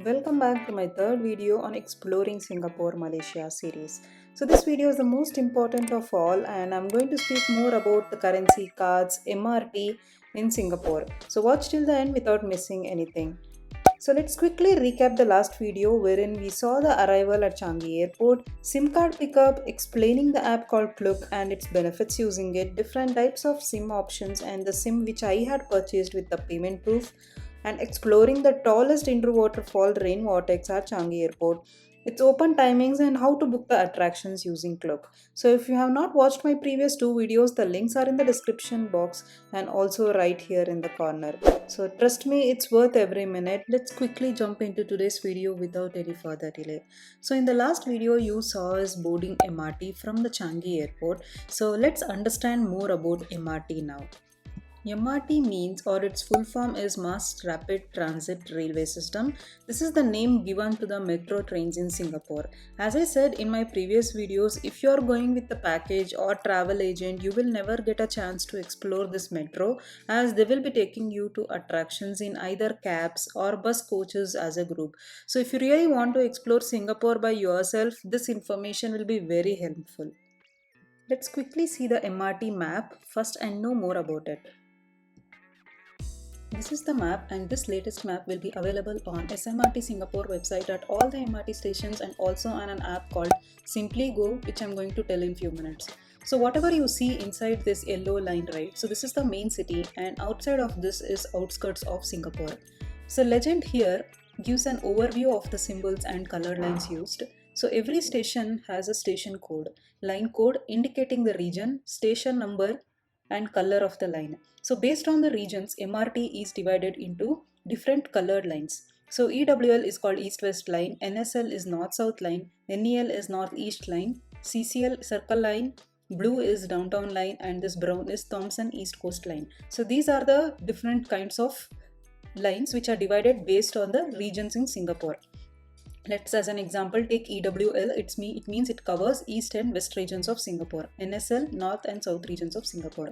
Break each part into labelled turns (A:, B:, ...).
A: Welcome back to my third video on exploring Singapore Malaysia series. So this video is the most important of all and I'm going to speak more about the currency cards MRT in Singapore. So watch till the end without missing anything. So let's quickly recap the last video wherein we saw the arrival at Changi Airport, SIM card pickup, explaining the app called Klook and its benefits using it, different types of SIM options and the SIM which I had purchased with the payment proof, and exploring the tallest indoor waterfall rain vortex at Changi Airport, its open timings and how to book the attractions using Klook. So if you have not watched my previous two videos, the links are in the description box and also right here in the corner. So trust me, it's worth every minute. Let's quickly jump into today's video without any further delay. So in the last video you saw us boarding MRT from the Changi Airport. So let's understand more about MRT now. MRT means, or its full form is Mass Rapid Transit Railway System. This is the name given to the metro trains in Singapore. As I said in my previous videos, if you are going with the package or travel agent, you will never get a chance to explore this metro as they will be taking you to attractions in either cabs or bus coaches as a group. So if you really want to explore Singapore by yourself, this information will be very helpful. Let's quickly see the MRT map first and know more about it. This is the map and this latest map will be available on SMRT Singapore website at all the MRT stations and also on an app called simplyGo, which I'm going to tell in few minutes. So whatever you see inside this yellow line, right? So this is the main city and outside of this is outskirts of Singapore. So legend here gives an overview of the symbols and color lines used. So every station has a station code, line code indicating the region, station number and color of the line. So based on the regions, MRT is divided into different colored lines. So EWL is called East-West line, NSL is North-South line, NEL is North-East line, CCL Circle line, blue is Downtown line and this brown is Thomson East Coast line. So these are the different kinds of lines which are divided based on the regions in Singapore. Let's as an example take EWL, it means it covers east and west regions of Singapore. NSL, north and south regions of Singapore.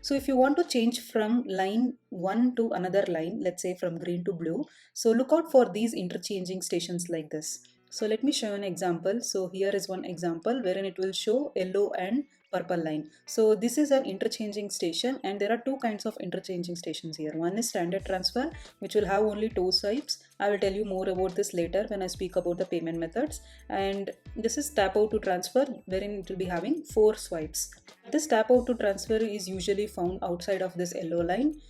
A: So if you want to change from line 1 to another line, let's say from green to blue, so look out for these interchanging stations like this. So let me show you an example. So here is one example wherein it will show yellow and purple line. So this is an interchanging station and there are two kinds of interchanging stations here. One is standard transfer which will have only two swipes. I will tell you more about this later when I speak about the payment methods. And this is tap out to transfer wherein it will be having four swipes. This tap out to transfer is usually found outside of this yellow line.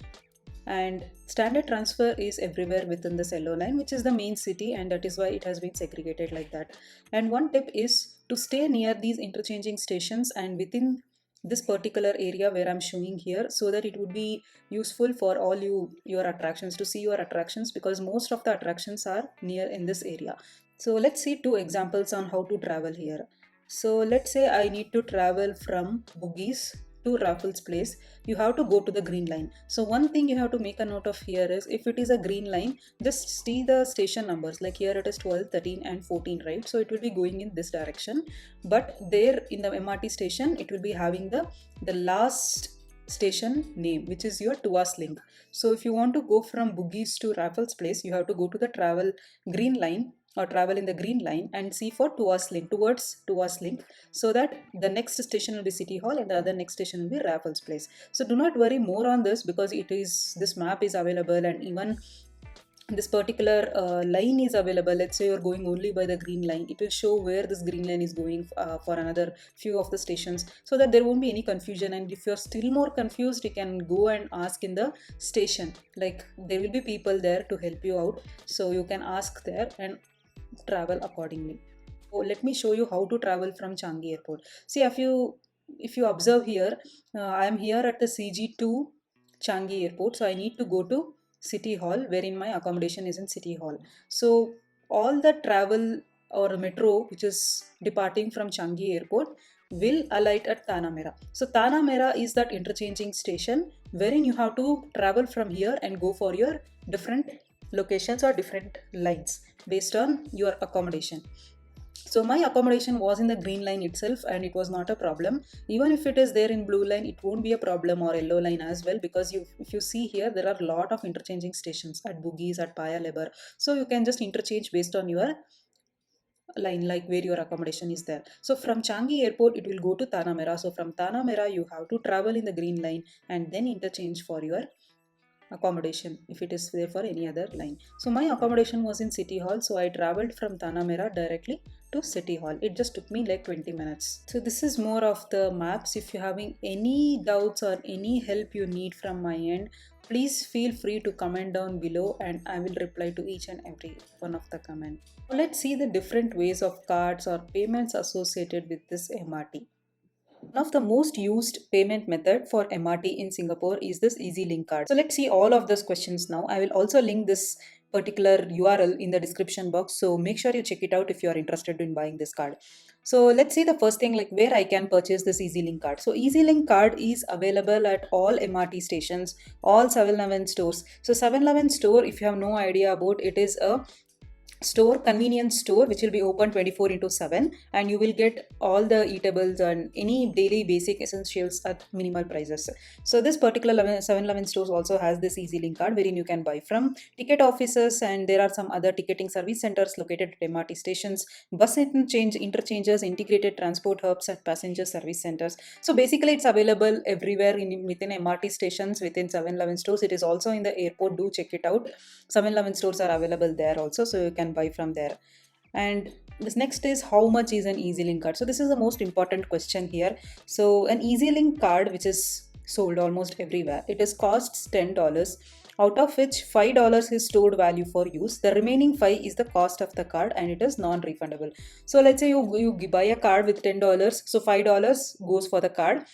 A: And standard transfer is everywhere within this yellow line, which is the main city, and that is why it has been segregated like that. And one tip is to stay near these interchanging stations and within this particular area where I'm showing here, so that it would be useful for all your attractions to see your attractions, because most of the attractions are near in this area. So let's see two examples on how to travel here. So let's say I need to travel from Bugis to Raffles Place. You have to go to the green line. So one thing you have to make a note of here is, if it is a green line, just see the station numbers, like here it is 12, 13 and 14, right? So it will be going in this direction, but there in the MRT station it will be having the last station name, which is your Tuas link. So if you want to go from Bugis to Raffles Place, you have to go to the travel green line or travel in the green line and see for Tuas link, towards Tuas link, so that the next station will be City Hall and the other next station will be Raffles Place. So do not worry more on this, because this map is available and even this particular line is available. Let's say you're going only by the green line, it will show where this green line is going for another few of the stations, so that there won't be any confusion. And if you're still more confused, you can go and ask in the station, like there will be people there to help you out, so you can ask there and travel accordingly. So let me show you how to travel from Changi Airport. See, if you observe here, I am here at the CG2 Changi Airport, so I need to go to City Hall, wherein my accommodation is in City Hall. So all the travel or metro which is departing from Changi Airport will alight at Tanah. So Tanah is that interchanging station wherein you have to travel from here and go for your different locations or different lines based on your accommodation. So my accommodation was in the green line itself and it was not a problem. Even if it is there in blue line, it won't be a problem, or yellow line as well, because if you see here, there are a lot of interchanging stations at Bugis, at Paya Lebar. So you can just interchange based on your line, like where your accommodation is there. So from Changi airport, it will go to Tanamera. So from Tanamera, you have to travel in the green line and then interchange for your accommodation if it is there for any other line. So my accommodation was in City Hall, so I traveled from Tanamera directly to City Hall. It just took me like 20 minutes. So this is more of the maps. If you're having any doubts or any help you need from my end, please feel free to comment down below and I will reply to each and every one of the comment. Let's see the different ways of cards or payments associated with this MRT. One of the most used payment method for MRT in Singapore is this Easy Link card. So let's see all of those questions now. I will also link this particular URL in the description box. So make sure you check it out if you are interested in buying this card. So let's see the first thing, like where I can purchase this Easy Link card. So Easy Link card is available at all MRT stations, all 7-Eleven stores. So 7-Eleven store, if you have no idea about, it is a store, convenience store, which will be open 24/7, and you will get all the eatables and any daily basic essentials at minimal prices. So this particular 7-Eleven stores also has this Easy Link card wherein you can buy from ticket offices, and there are some other ticketing service centers located at MRT stations, bus interchanges, integrated transport hubs, and passenger service centers. So basically it's available everywhere within MRT stations, within 7-Eleven stores. It is also in the airport. Do check it out. 7-Eleven stores are available there also, so you can buy from there. And this next is, how much is an Easy Link card? So this is the most important question here. So an Easy Link card, which is sold almost everywhere, it is costs $10, out of which $5 is stored value for use. The remaining $5 is the cost of the card and it is non-refundable. So let's say you buy a card with $10, so $5 goes for the card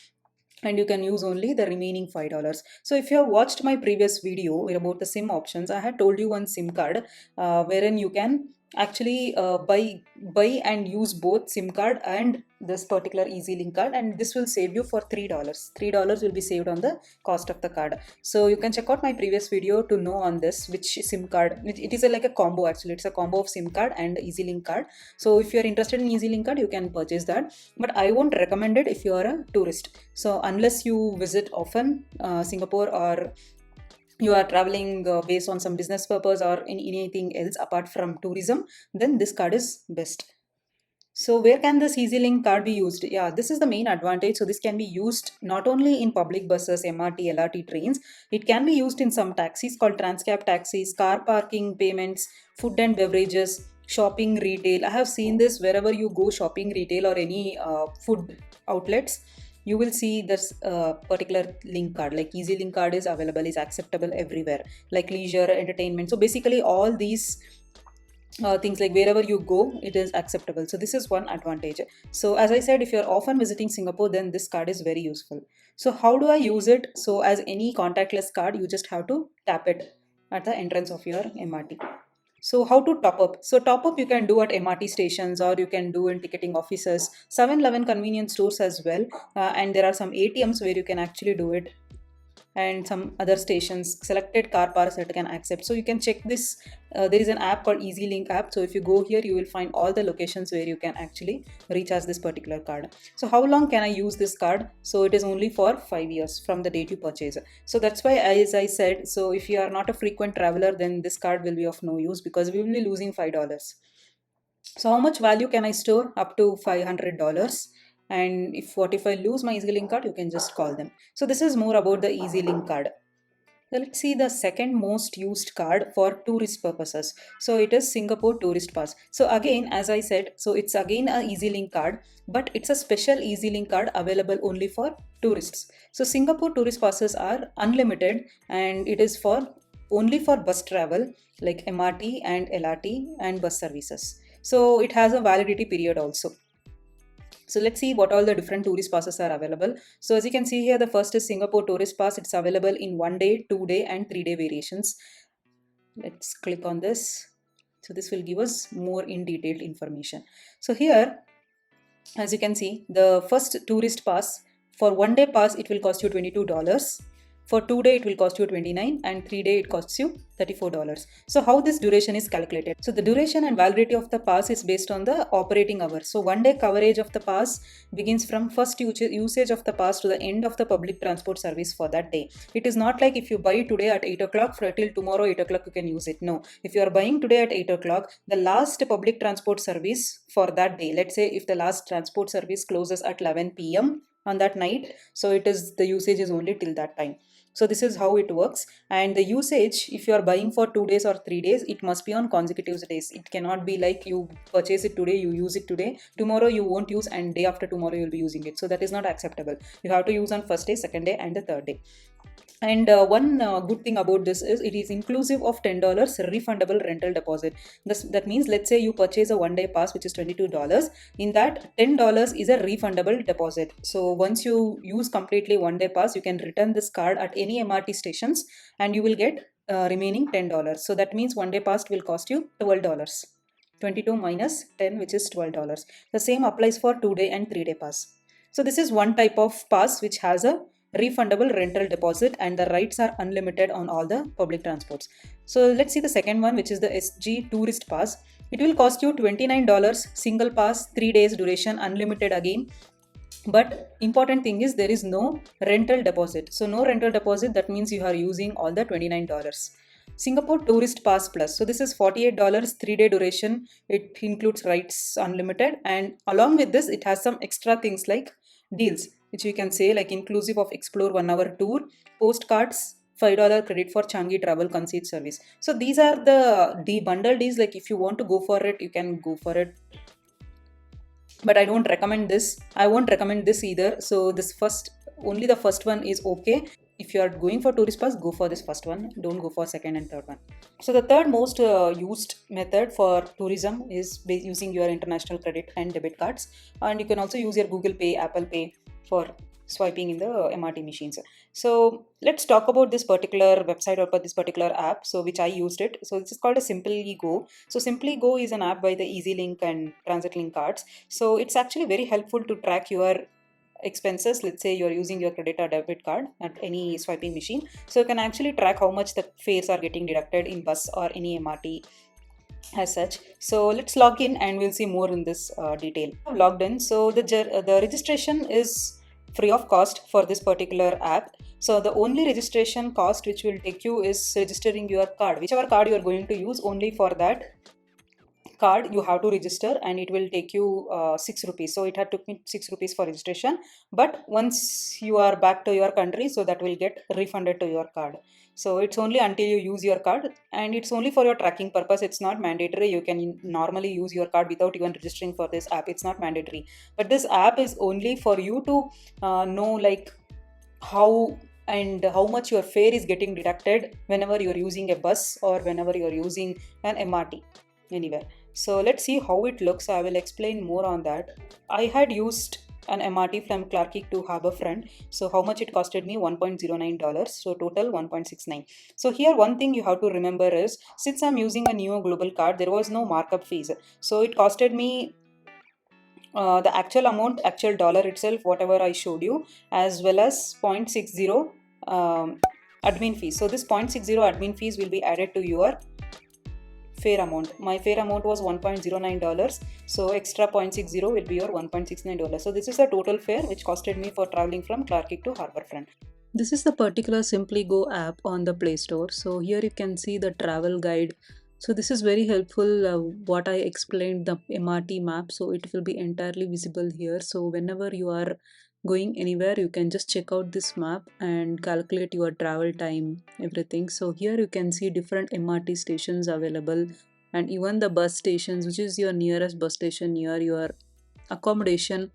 A: and you can use only the remaining $5. So if you have watched my previous video about the SIM options, I had told you one SIM card wherein you can actually buy and use both SIM card and this particular Easy Link card, and this will save you for $3. $3 will be saved on the cost of the card. So you can check out my previous video to know on this which SIM card. It is like a combo, actually it's a combo of SIM card and Easy Link card. So if you are interested in Easy Link card, you can purchase that, but I won't recommend it if you are a tourist. So unless you visit often Singapore, or you are traveling based on some business purpose or anything else apart from tourism, then this card is best. So where can this Easy Link card be used? Yeah, this is the main advantage. So this can be used not only in public buses, MRT, LRT trains. It can be used in some taxis called Transcab taxis, car parking payments, food and beverages, shopping, retail. I have seen this wherever you go shopping, retail, or any food outlets. You will see this particular link card, like Easy Link card is available, is acceptable everywhere, like leisure, entertainment. So basically all these things, like wherever you go, it is acceptable. So this is one advantage. So as I said, if you're often visiting Singapore, then this card is very useful. So how do I use it? So as any contactless card, you just have to tap it at the entrance of your MRT. So how to top up? So top up you can do at MRT stations, or you can do in ticketing offices, 7-Eleven convenience stores as well, and there are some ATMs where you can actually do it, and some other stations, selected car parks that can accept. So you can check this. There is an app called Easy Link app. So if you go here, you will find all the locations where you can actually recharge this particular card. So how long can I use this card? So it is only for 5 years from the date you purchase. So that's why, as I said, so if you are not a frequent traveler, then this card will be of no use, because we will be losing $5. So how much value can I store? Up to $500. And if I lose my Easy Link card, you can just call them. So this is more about the Easy Link card. So let's see the second most used card for tourist purposes. So it is Singapore Tourist Pass. So again, as I said, so it's again a Easy Link card, but it's a special Easy Link card available only for tourists. So Singapore Tourist Passes are unlimited, and it is for only for bus travel, like MRT and LRT and bus services. So it has a validity period also. So let's see what all the different tourist passes are available. So as you can see here, the first is Singapore Tourist Pass. It's available in 1 day, 2 day and 3 day variations. Let's click on this. So this will give us more in detailed information. So here, as you can see, the first tourist pass, for 1 day pass, it will cost you $22. For 2 day, it will cost you $29, and 3 day, it costs you $34. So how this duration is calculated? So the duration and validity of the pass is based on the operating hours. So 1 day coverage of the pass begins from first usage of the pass to the end of the public transport service for that day. It is not like if you buy today at 8 o'clock for till tomorrow 8 o'clock you can use it. No, if you are buying today at 8 o'clock, the last public transport service for that day, let's say if the last transport service closes at 11 p.m. on that night, so it is the usage is only till that time. So this is how it works. And the usage, if you are buying for 2 days or 3 days, it must be on consecutive days. It cannot be like you purchase it today, you use it today, tomorrow you won't use, and day after tomorrow you'll be using it. So that is not acceptable. You have to use on first day, second day, and the third day. And one good thing about this is it is inclusive of $10 refundable rental deposit. That means, let's say you purchase a one-day pass, which is $22. In that, $10 is a refundable deposit. So once you use completely one-day pass, you can return this card at any MRT stations and you will get remaining $10. So that means one-day pass will cost you $12. 22 minus 10, which is $12. The same applies for 2-day and 3-day pass. So this is one type of pass which has a refundable rental deposit and the rights are unlimited on all the public transports. So let's see the second one, which is the SG Tourist Pass. It will cost you $29, single pass, 3 days duration, unlimited again. But important thing is there is no rental deposit. So no rental deposit, that means you are using all the $29. Singapore Tourist Pass Plus. So this is $48, 3-day duration. It includes rights unlimited, and along with this it has some extra things like deals, which you can say like inclusive of Explore 1 hour tour, postcards, $5 credit for Changi travel concierge service. So these are the bundle deals. Like if you want to go for it, you can go for it. But I don't recommend this. I won't recommend this either. So only the first one is okay. If you are going for tourist pass, go for this first one. Don't go for second and third one. So the third most used method for tourism is using your international credit and debit cards. And you can also use your Google Pay, Apple Pay for swiping in the MRT machines. So let's talk about this particular website or this particular app, so which I used it. So this is called a simplyGo. So simplyGo is an app by the EasyLink and TransitLink cards. So it's actually very helpful to track your expenses. Let's say you're using your credit or debit card at any swiping machine, so you can actually track how much the fares are getting deducted in bus or any MRT as such. So let's log in and we'll see more in this detail. I've logged in. So the registration is free of cost for this particular app. So the only registration cost which will take you is registering your card, whichever card you are going to use. Only for that card you have to register, and it will take you 6 rupees. So it had took me 6 rupees for registration, but once you are back to your country, so that will get refunded to your card. So it's only until you use your card, and it's only for your tracking purpose. It's not mandatory. You can normally use your card without even registering for this app. It's not mandatory, but this app is only for you to know like how much your fare is getting deducted whenever you're using a bus or whenever you're using an MRT anywhere. So let's see how it looks. I will explain more on that. I had used an MRT from Clarke to Harbourfront. So how much it costed me? $1.09. So total $1.69. So here one thing you have to remember is, since I'm using a Neo Global card, there was no markup fees. So it costed me the actual amount, actual dollar itself, whatever I showed you, as well as 0.60 admin fees. So this 0.60 admin fees will be added to your fare amount. My fare amount was $1.09, so extra 0.60 will be your $1.69. So this is the total fare which costed me for traveling from Clarke to Harbourfront. This is the particular simplyGo app on the Play Store. So here you can see the travel guide. So this is very helpful, what I explained, the MRT map. So it will be entirely visible here. So whenever you are going anywhere, you can just check out this map and calculate your travel time, everything. So here you can see different MRT stations available, and even the bus stations, which is your nearest bus station near your accommodation,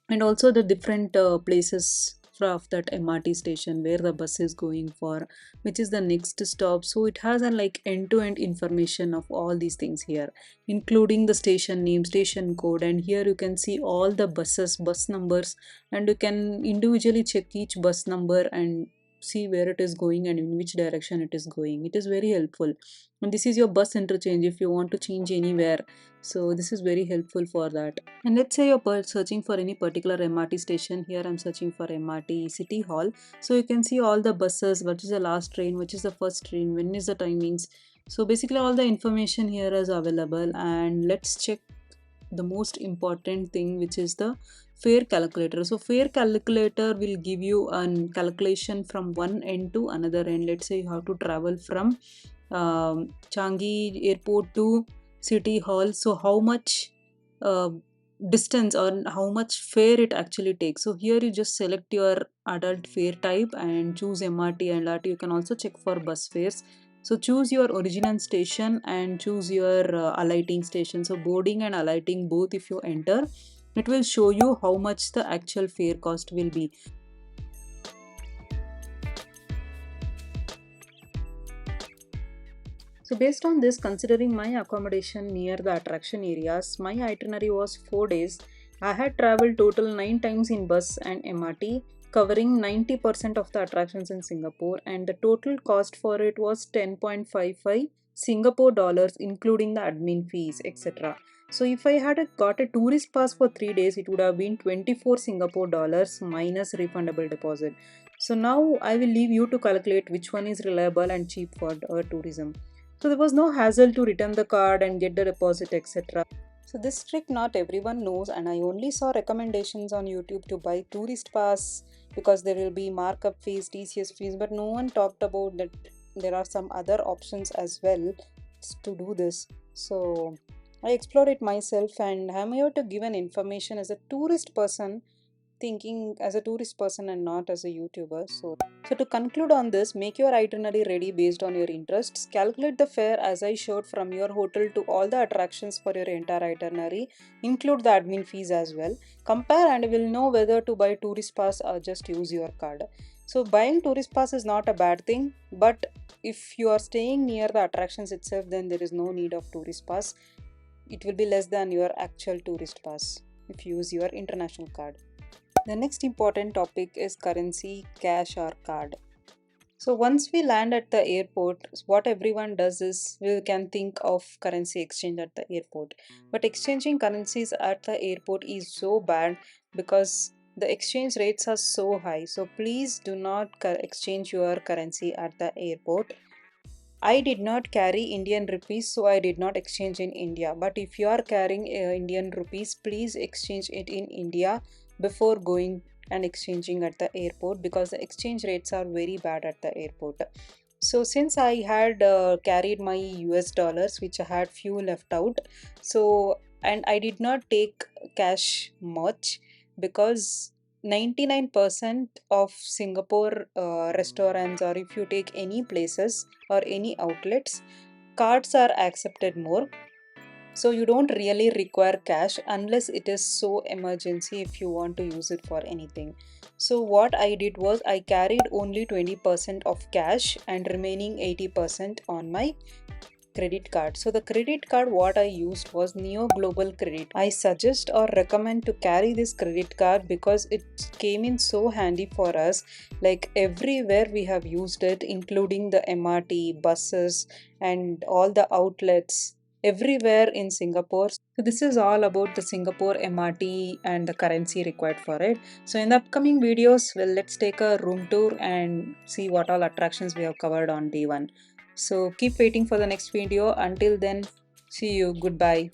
A: and also the different places of that MRT station where the bus is going for, which is the next stop. So it has a like end-to-end information of all these things here, including the station name, station code, and here you can see all the buses, bus numbers, and you can individually check each bus number and see where it is going and in which direction it is going. It is very helpful. And this is your bus interchange if you want to change anywhere. So this is very helpful for that. And let's say you're searching for any particular MRT station. Here I'm searching for MRT City Hall. So you can see all the buses, what is the last train, which is the first train, when is the timings. So basically all the information here is available. And let's check the most important thing, which is the fare calculator. So fare calculator will give you a calculation from one end to another end. Let's say you have to travel from Changi airport to City Hall. So how much uh, distance or how much fare it actually takes. So here you just select your adult fare type and choose MRT and LRT. You can also check for bus fares. So choose your original station and choose your alighting station. So boarding and alighting both, if you enter, it will show you how much the actual fare cost will be. So based on this, considering my accommodation near the attraction areas, my itinerary was 4 days. I had traveled total 9 times in bus and MRT, covering 90% of the attractions in Singapore, and the total cost for it was 10.55 Singapore dollars, including the admin fees, etc. So if I had got a tourist pass for 3 days, it would have been 24 Singapore dollars minus refundable deposit. So now I will leave you to calculate which one is reliable and cheap for tourism. So there was no hassle to return the card and get the deposit, etc. So this trick not everyone knows, and I only saw recommendations on YouTube to buy tourist pass because there will be markup fees, TCS fees, but no one talked about that there are some other options as well to do this. So I explored it myself, and I'm here to give an information as a tourist person, thinking as a tourist person and not as a YouTuber. So to conclude on this, make your itinerary ready based on your interests. Calculate the fare as I showed from your hotel to all the attractions for your entire itinerary. Include the admin fees as well. Compare and will know whether to buy tourist pass or just use your card. So buying tourist pass is not a bad thing, but if you are staying near the attractions itself, then there is no need of tourist pass. It will be less than your actual tourist pass if you use your international card. The next important topic is currency, cash or card. So once we land at the airport, what everyone does is we can think of currency exchange at the airport. But exchanging currencies at the airport is so bad because the exchange rates are so high. So please do not exchange your currency at the airport. I did not carry Indian rupees, so I did not exchange in India. But if you are carrying Indian rupees, please exchange it in India before going and exchanging at the airport because the exchange rates are very bad at the airport. So since I had carried my US dollars, which I had few left out, so and I did not take cash much because 99% of Singapore restaurants, or if you take any places or any outlets, cards are accepted more. So you don't really require cash unless it is so emergency if you want to use it for anything. So what I did was I carried only 20% of cash and remaining 80% on my credit card. So the credit card what I used was Neo Global Credit. I suggest or recommend to carry this credit card because it came in so handy for us. Like everywhere we have used it, including the MRT, buses, and all the outlets everywhere in Singapore. So this is all about the Singapore MRT and the currency required for it. So in the upcoming videos, well, let's take a room tour and see what all attractions we have covered on day one. So keep waiting for the next video. Until then, see you. Goodbye.